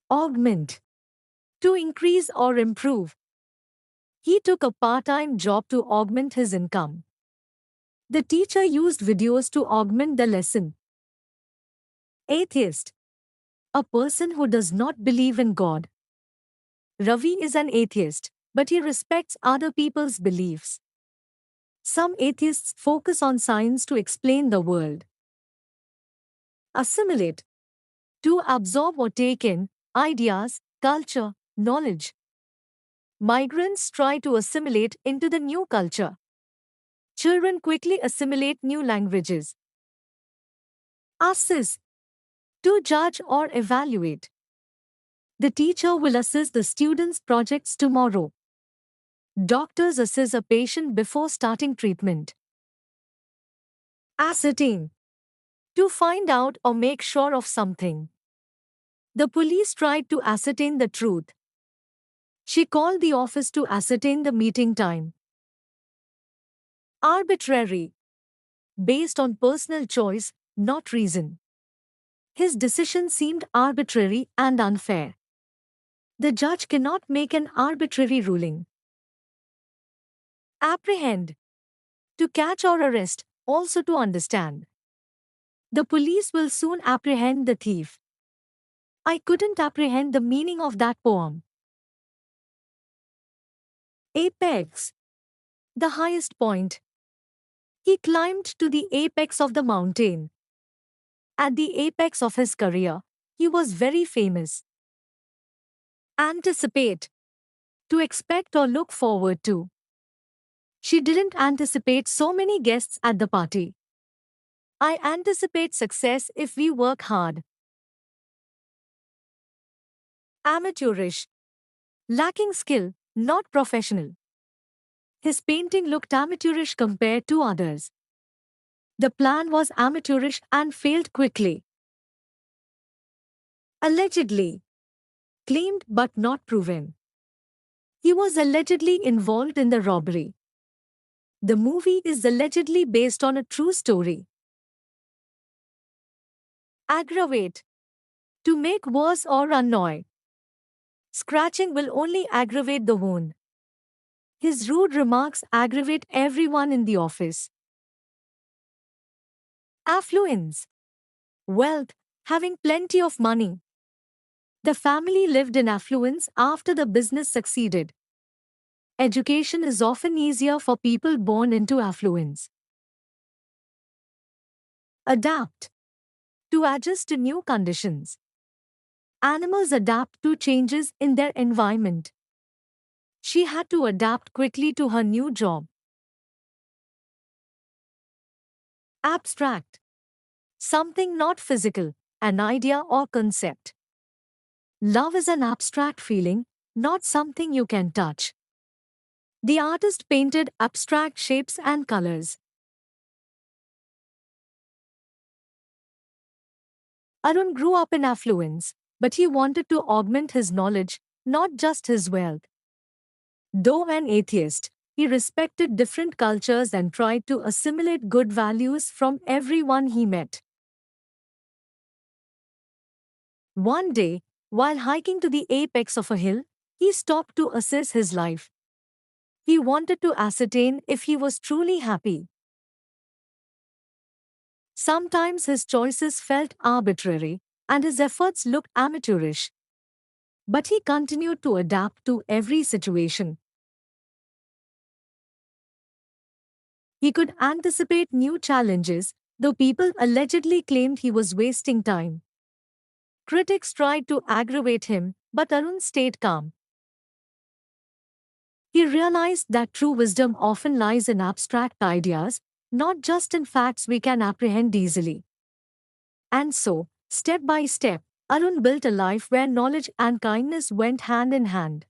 Augment. To increase or improve. He took a part-time job to augment his income. The teacher used videos to augment the lesson. Atheist. A person who does not believe in God. Ravi is an atheist, but he respects other people's beliefs. Some atheists focus on science to explain the world. Assimilate. To absorb or take in ideas, culture, knowledge. Migrants try to assimilate into the new culture. Children quickly assimilate new languages. Assess. To judge or evaluate. The teacher will assess the students' projects tomorrow. Doctors assess a patient before starting treatment. Ascertain. To find out or make sure of something. The police tried to ascertain the truth. She called the office to ascertain the meeting time. Arbitrary. Based on personal choice, not reason. His decision seemed arbitrary and unfair. The judge cannot make an arbitrary ruling. Apprehend. To catch or arrest, also to understand. The police will soon apprehend the thief. I couldn't apprehend the meaning of that poem. Apex. The highest point. He climbed to the apex of the mountain. At the apex of his career, he was very famous. Anticipate. To expect or look forward to. She didn't anticipate so many guests at the party. I anticipate success if we work hard. Amateurish. Lacking skill, not professional. His painting looked amateurish compared to others. The plan was amateurish and failed quickly. Allegedly. Claimed but not proven. He was allegedly involved in the robbery. The movie is allegedly based on a true story. Aggravate. To make worse or annoy. Scratching will only aggravate the wound. His rude remarks aggravate everyone in the office. Affluence. Wealth, having plenty of money. The family lived in affluence after the business succeeded. Education is often easier for people born into affluence. Adapt. To adjust to new conditions. Animals adapt to changes in their environment. She had to adapt quickly to her new job. Abstract. Something not physical, an idea or concept. Love is an abstract feeling, not something you can touch. The artist painted abstract shapes and colors. Arun grew up in affluence, but he wanted to augment his knowledge, not just his wealth. Though an atheist, he respected different cultures and tried to assimilate good values from everyone he met. One day, while hiking to the apex of a hill, he stopped to assess his life. He wanted to ascertain if he was truly happy. Sometimes his choices felt arbitrary, and his efforts looked amateurish. But he continued to adapt to every situation. He could anticipate new challenges, though people allegedly claimed he was wasting time. Critics tried to aggravate him, but Arun stayed calm. He realized that true wisdom often lies in abstract ideas, not just in facts we can apprehend easily. And so, step by step, Arun built a life where knowledge and kindness went hand in hand.